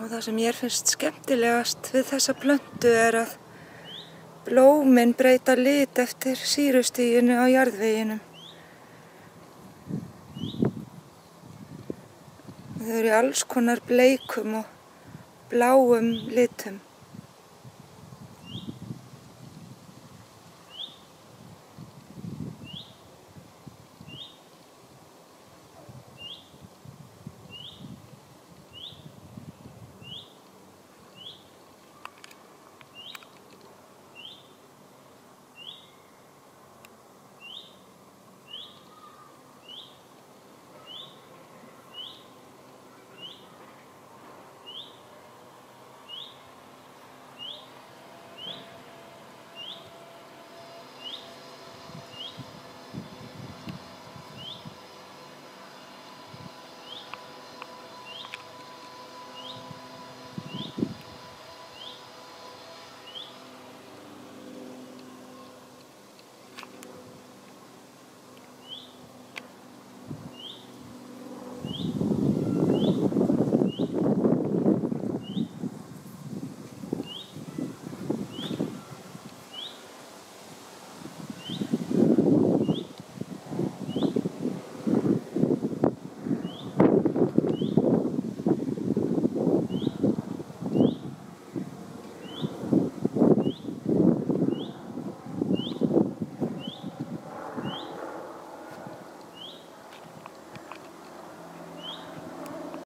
Og það sem mér finnst skemmtilegast við þessa plöntu að blómin breyta lit eftir sýrustiginu á jarðveginum. Þau eru í alls konar bleikum og bláum litum.